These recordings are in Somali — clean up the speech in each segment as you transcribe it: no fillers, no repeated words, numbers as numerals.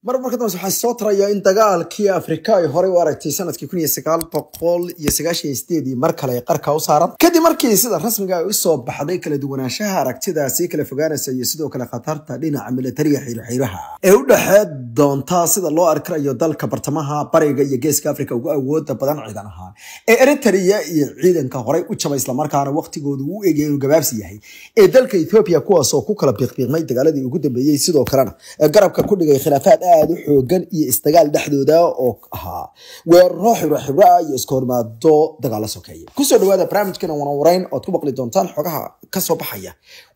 marka dambe waxaa soo taraya in dagaalkii Afrika ay hore u aragtay sanadkii 1998 mar kale qarka u saaran kadib markii sida rasmiga ah u soo baxday kala duwanaanshaha aragtidaasi kala fogaanaysa iyo sidoo kale khatarta dhinaca militariga xiriiraha ee u dhaxeed doonta sida loo arkayo dalka bartamaha bariga iyo geeska Afrika ugu awoodda badan ciidan ahaan ee Eritrea iyo ciidanka hore u jabay isla markaana waqtigoodu uu eegay inuu gabaabsi yahay ee dalka Ethiopia kuwaas oo ku kala biiqbiiqmay dagaaladii ugu dambeeyay sidoo kalena garabka ku dhigay khilaafaad aad u xoogan iyo istagaal dhexdooda oo ahaa weeraro xibra iyo iskoormaado dagaal sokeeye ku soo dhawaada barnaamijkan warayn oo ku baqli doontaan xogaha ka soo baxaya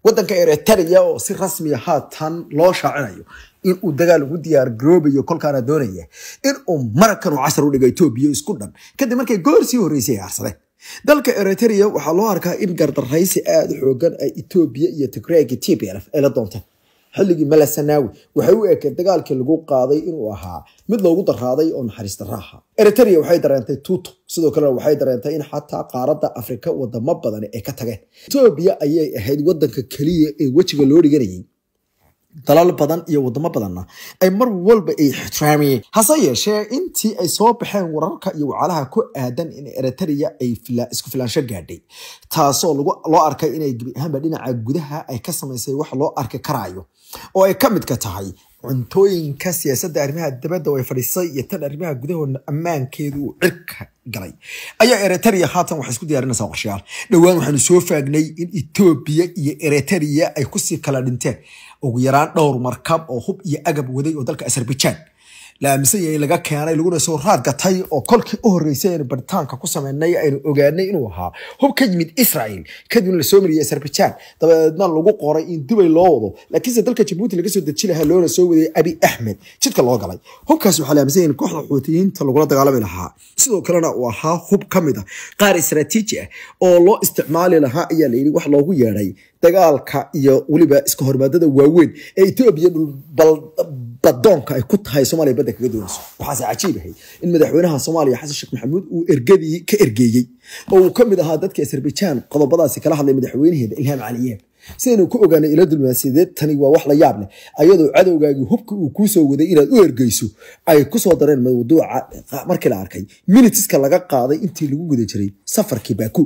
wadanka Eritrea oo si rasmi ah haatan loo shaacinayo in uu dagaal ugu diyaar garoobayo kolkaana doonaya in uu markan uu casar u dhigay Ethiopia isku dhan kadib markay goor sii horeysay arsadeen dalka Eritrea waxa loo arkaa in gardaraysi aad u xoogan ay Ethiopia iyo Tigray TPLF ay la doontaan xilligii Malasanaawi waxay u eekay dagaalkii lagu qaaday inuu ahaa mid loogu daraaday oo naxariista raaxa Eritrea waxay dareentay tuuto sidoo kale waxay dareentay in xataa qaaradda Afrika wadamo badan ay ka tageen Ethiopia ayay ahayd wadanka kaliya ee wajiga loo dhiganayay dalal badan iyo wadamo badanna ay mar walba ay ixtiraamiyeen hase yeeshee intii ay soo baxeen wararka iyo wacalaha ku aadan in Eritrea ay isku filaansho gaadhay taasoo loo arkay inay gabi ahaanba dhinaca gudaha ay ka samaysay wax loo arki karaayo oo ay ka mid ka tahay cuntooyinka siyaasadda arrimaha dibadda oo ay fadhisay iyo tan arrimaha gudaha ammaankeedu cirka galay ayaa Eritrea haatan wax isku diyaarinaysaa qorshayaal dhawaan waxaanu soo faagnay in Ethiopia iyo Eritrea ay ku sii kala dhinteen ugu yaraan dhowr markab oo hub iyo agab waday oo dalka Azerbaijan la amisay laga keenay laguna soo raad gatay oo kolkii u horeysay in bartaanka ku sameynay aynu ogaanay inuu ahaa hub ka yimid Israel kadib la soo mariyay Azerbaijan dabadeedna lagu qoray in Dubai loo wado laakiin dalka Djibouti laga soo dejinahay loona soo waday Abiy Ahmed jidka loo galay hubkaas waxa la amisay in kooxda Xuutiyiinta lagu dagaalami lahaa sidoo kalena uu ahaa hub kamid ah qaar istiraatiiji ah oo loo isticmaali lahaa ayaa la yiri wax loogu yeeray dagaalka iyo waliba iska hormaadada waaweyn ee Ethiopia badonka ay ku tahay Soomaaliya badda kaga doonayso waxa cajiib ah in madaxweynaha Soomaaliya Xasan Sheekh Maxamuud uu ergadii ka ergeeyay oo uu kamid ahaa dadka Azerbaijan qodobadaasi kala hadlay madaxweynaheeda Ilham Aliyev sidoo ku ogaanay ila dulmaasideed tani waa wax la yaab leh ayadoo cadowgaagi hubka uu ku soo waday inaad u ergeyso ay ku soo dareen mawduuca markii la arkay miniteska laga qaaday intii lagu guda jiray safarkii Baku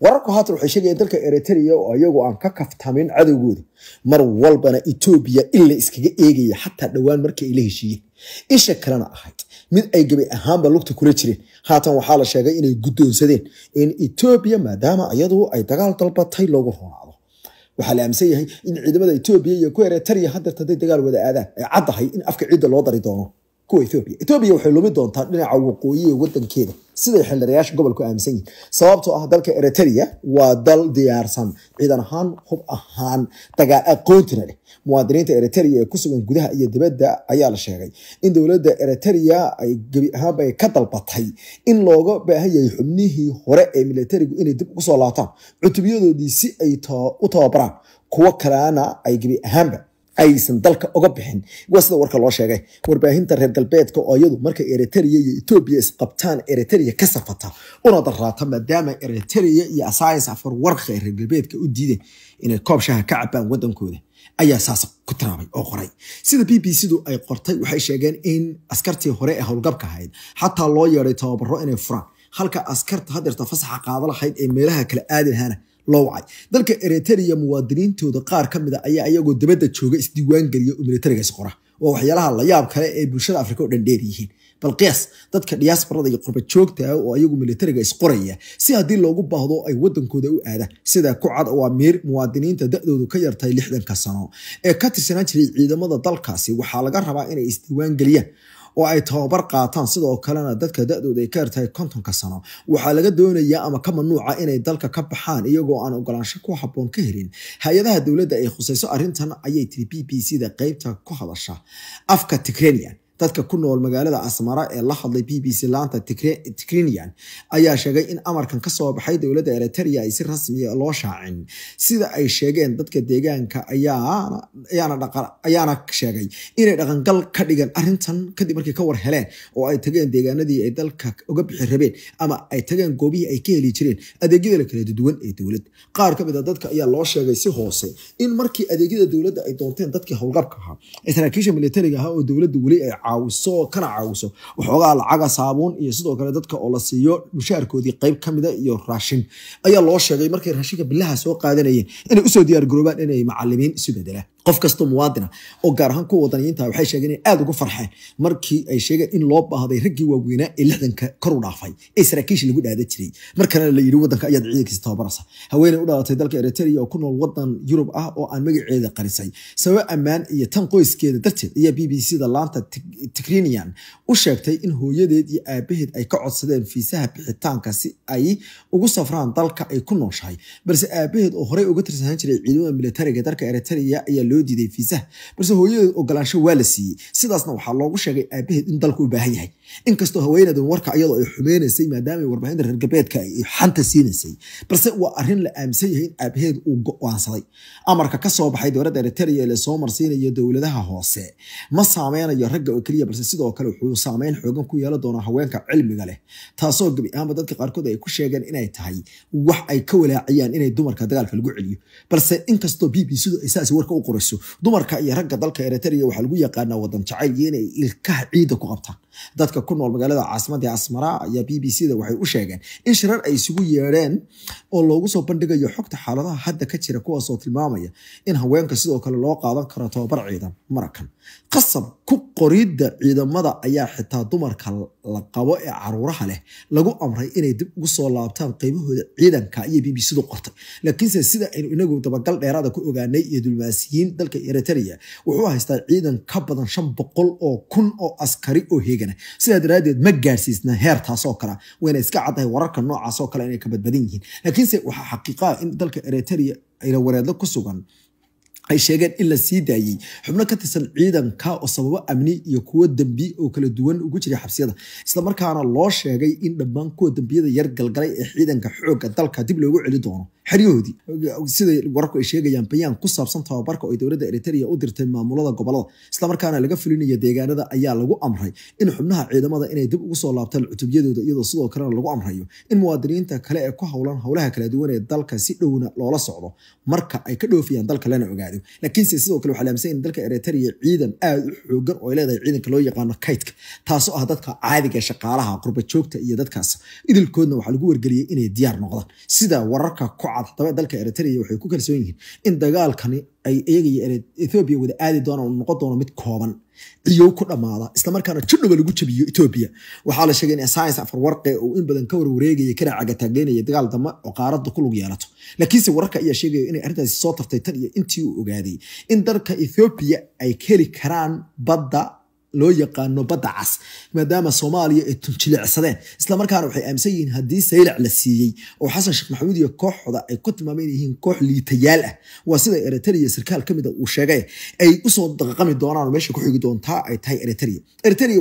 wararku haatan waxay sheegayeen dalka Eritrea oo ayagu aan ka kaftamin cadowgooda mar walbana Ethiopia illa iskaga eegaya xataa dhawaan markii ay la heshiiyeen isha kalena ahayd mid ay gabi ahaanba lugta kula jireen haatan waxaa la sheegay inay guddoonsadeen in Ethiopia maadaama ayadu ay dagaal dalbatay loogu roonaado waxa la aaminsan yahay in ciidamada Ethiopia iyo ku Eritrea hadda taday dagaal wada aadaan ay caddahay in afka ciidda loo dari doono kuwa Ethiopia waxay lumi doontaa dhinaca waqooyi ee wadankeeda sida xildhibaanayaasha gobolku aaminsan yihiin sababtoo ah dalka Eritrea waa dal diyaarsan ciidan ahaan hub ahaan dagaal aqoontina leh muwaadiniinta Eritrea ee ku sugan gudaha iyo dibadda ayaa la sheegay in dawladda Eritrea ay gabi ahaanba ka dalbatay in looga baahan yahay xubnihii hore ee militarigu inay dib ugu soo laabtaan cutubyadoodii si ay u tababaraan kuwa kalena ay gabi ahaanba aysan dalka uga bixin wasada warka loo sheegay warbaahinta reer galbeedka oo iyadu marka Eritrea iyo Ethiopia isqabtaan Eritrea ka safata una daraata maadaama Eritrea iyo Asayas afar warqa reer galbeedka u diiday inay koobshaha ka cabaan wadankooda ayaa saas ku tiraabay oo qoray sida BBC-du ay qortay waxay sheegeen in askartii hore ee howlgabka ahayd xataa loo yeeray tababaro inay furaan halka askarta hadirta fasaxa qaada lahayd ee meelaha kala aadi lahaana loo wacay dalka Eritrea muwaadiniintooda qaar kamid ah ayaa ayagoo dibadda jooga isdiiwaan galiya oo militariga isqora oo waxyaalaha la yaab kale ee bulshada Afrika oo dhan dheer yihiin bal qiyaas dadka diasporada iyo qurba joogta oo ayagu militariga isqoraya si hadii loogu baahdo ay wadankooda u aadaan sida ku cad oo amir muwaadiniinta da'doodu ka yartay 60 sano ee ka tirsanaan jiray ciidamada dalkaasi waxa laga rabaa inay isdiiwaan galiyaan oo ay tababar qaataan sidoo kalena dadka da'dooda ay ka yartay 50 sano waxa laga doonayaa ama ka mamnuuca inay dalka ka baxaan iyagoo aan ogolaansho ku haboon ka helin hay'adaha dawladda ay khusayso arintan ayay tiri BBC-da qaybta ku hadasha afka Tigraynian dadka ku nool magaalada Asmara ee la hadlay BBC laanta Tigrinian ayaa sheegay in amarkan ka soo baxay dowladda Eritrea ay si rasmi ah loo shaacin sida ay sheegeen dadka deegaanka ayaana sheegay inay dhaqangal ka dhigan arrintan kadib markii ka war heleen oo ay tageen deegaanadii ay dalka uga bixi rabeen ama ay tageen goobihii ay ka heli jireen adeegyada kala duwan ee dowladda qaar ka mid ah dadka ayaa loo sheegay si hoose in markii adeegyada dowladda ay doonteen dadkii howlgabka ahaa ee saraakiisha militariga ahaa oo dowladda wali ay caawiso waxoogaa lacaga saabuun iyo sidoo kale dadka oo la siiyo mushaarkoodii qayb ka mida iyo raashin ayaa loo sheegay markay raashinka bilaha soo qaadanayeen inay usoo diyaar garoobaan inay macallimiin isu bedelaan qof kastoo muwaadina oo gaar ahaan kuwa wadaniyiinta waxay sheegeen in aad ugu farxeen markii ay sheegeen in loo baahday raggii waaweynaa ee 60 kor u dhaafay ee saraakiisha lagu dhaada jiray markana la yiri wadanka ayaad ciidankiisa tababaraysa haweeney u dhalatay dalka Eritrea oo ku nool wadan Yurub ah oo aan magaceeda qarisay sabab ammaan iyo tan qoyskeeda darteed iyo BBC-da laanta Tigrinian u sheegtay in hooyadeed iyo aabaheed ay ka codsadeen fiisaha bixitaanka si ay ugu safraan dalka ay ku nooshahay balse aabaheed oo horey uga tirsan jiray ciidamada militariga dalka Eritrea ayaa loo diiday fiisaha balse hooyadeed ogolaansho waa la siiyay sidaasna waxaa loogu sheegay aabaheed in dalku u baahan yahay inkastoo haweeneydan warka iyadoo ay xumeynayay maadaama ay warbaahinta reer galbeedka ay xanta siinaysay balse waa arrin la aaminsan yahay in aabaheed uu go'aansaday amarka ka soo baxay dowladda Eritrea ee soo marsiinaya dowladaha hoose ma saameynayo ragga oo kaliya balse sidoo kale wuxuu saameyn xoogan ku yeelan doonaa haweenka cilmiga leh taasoo gabi ahaanba dadka qaarkood ay ku sheegeen inay tahay wax ay ka walaaciyaan inay dumarka dagaalka lagu celiyo balse inkastoo BBC-du ay saasi warka u qorayso dumarka iyo ragga dalka Eritrea waxa lagu yaqaanaa wadan jacayl inay ilkaha ciida ku qabtaan dadka ku nool magaalada caasimadda Asmara ayaa BBC-da waxay u sheegeen in shirar ay isugu yeereen oo loogu soo bandhigayo xogta xaaladaha hadda ka jira kuwaas oo tilmaamaya in haweenka sidoo kale loo qaadan karo tababar ciidan marakan qasab ku qoridda ciidamada ayaa xitaa dumarka la qabo ee caruuraha leh lagu amray inay dib ugu soo laabtaan qaybahooda ciidanka iyo BBC-du qortay laakiinse sida aynu inagu dabagal dheeraada ku ogaanay iyo dulmaasiyiin dalka Eritrea wuxuu haystaa ciidan ka badan 500 oo kun oo askari oo heegana sida daraadeed ma gaarsiisna heer taas oo kala wayna iska cadahay wararka noocaas oo kale inay ka badbadan yihiin laakiinse waxa xaqiiqo in dalka Eritrea ay wareedlo ku sugan ay sheegeen in la sii daayay xubno ka tirsan ciidanka oo sababo amni iyo kuwa dambi oo kala duwan ugu jiray xabsiyada isla markaana loo sheegay in dhammaan kuwa dambiyada yar galgalay ee ciidanka xoogga dalka dib loogu celi doono xiriyoodii sida wararku ay sheegayaan bayaan ku saabsan tababarka oo dowladda Eritrea u dirtay maamulada gobolada isla markaana laga fulinayo deegaanada ayaa lagu amray in xubnaha ciidamada inay dib ugu soo laabtaan cutubiyadooda iyadoo sidoo kale lagu amrayo in muwaadiniinta kale ee ku hawlan hawlaha kala duwan ee dalka si dhowna loola socdo marka ay ka dhoofiyaan dalka lana ogaado laakiin sidoo kale waxa la aaminsan in dalka Eritrea ciidan aad u xoogan oo leedahay ciidanka loo yaqaan kaydka taasoo ah dadka caadiga shaqaalaha qurba joogta iyo dadkaas idilkoodna waxa lagu wargeliyay inay diyaar noqdaan sida wararka ku cad dalka Eritrea waxay ku kalsoon yihiin in dagaalkani ay iyaga iyo Ethiopia wada aadi doonaan oo noqon doono mid kooban iyo ku dhamaada isla markaana jidhaba lagu jabiyo Ethiopia waxa la sheegay in science afar warqe oo in badan ka warwareegay kana caga taageynaya dagaal dama oo qaaradda ku lug yeelato laakiinse wararka ayaa sheegay in arrintaasi soo tartay tan iyo intii uu ogaaday in dalka Ethiopia ay heli karaan badda loo yaqaano badda cas maadaama Soomaaliya ay tunjilicsadeen isla markaana waxay aaminsan yihiin haddii saylac la siiyay oo Xasan Sheekh Maxamuud iyo kooxda ay ku tilmaameen yihiin koox liitayaal ah waa sida Eritrea sarkaal kamid ah uu sheegay ay u soo dhaqami doonaan meesha ku xigi doontaa ay tahay Eritrea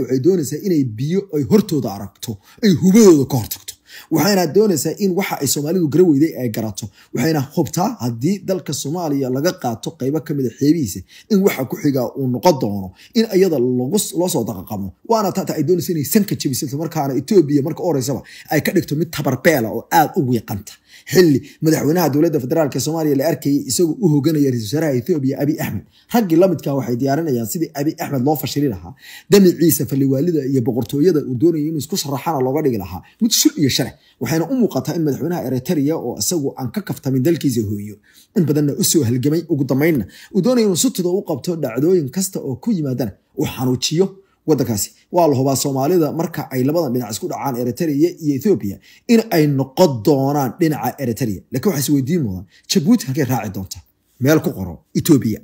waxay doonaysaa inay biyo ay hortooda aragto ay hubadooda ka hortagto waxayna doonaysaa in waxa ay Soomaalidu garaweyday ay garato waxayna hubtaa haddii dalka Soomaaliya laga qaato qaybo kamid ah xeebihiisa in waxa ku xiga uu noqon doono in ayada loo soo dhaqamo waana taata ay doonaysaa inay sanka jabiso markaana Ethiopia marka oreysaba ay ka dhigto mid tabarbeela oo aad u wiiqanta xilli madaxweynaha dowladda federaalka Soomaaliya la arkay isagoo u hoggaanaya ra'iisul wasaaraha Ethiopia Abiy Ahmed raggi la midka waxay diyaarinayaan sidii Abiy Ahmed loo fashili lahaa damiciisa faliwaalida iyo boqortooyada uu doonayay inuu isku sharaxana looga dhigi lahaa mid sul iyo sharaf waxayna u muuqataa in madaxweynaha Eritrea oo isagu aan ka kaftamin dalkiisa hooyo in badanna u soo halgamay ugu dambeynna uu doonayay inuu sutida u qabto dhacdooyin kasta oo ku yimaadana uu xanuujiyo waddankaasi waa la hubaa Soomaalida marka ay labadan dhinac isku dhacaan Eritrea iyo Ethiopia in ay noqon doonaan dhinaca Eritrea laakiin waxa is weydiin mudan Djibouti halkay raaci doontaa meel ku qoro Ethiopia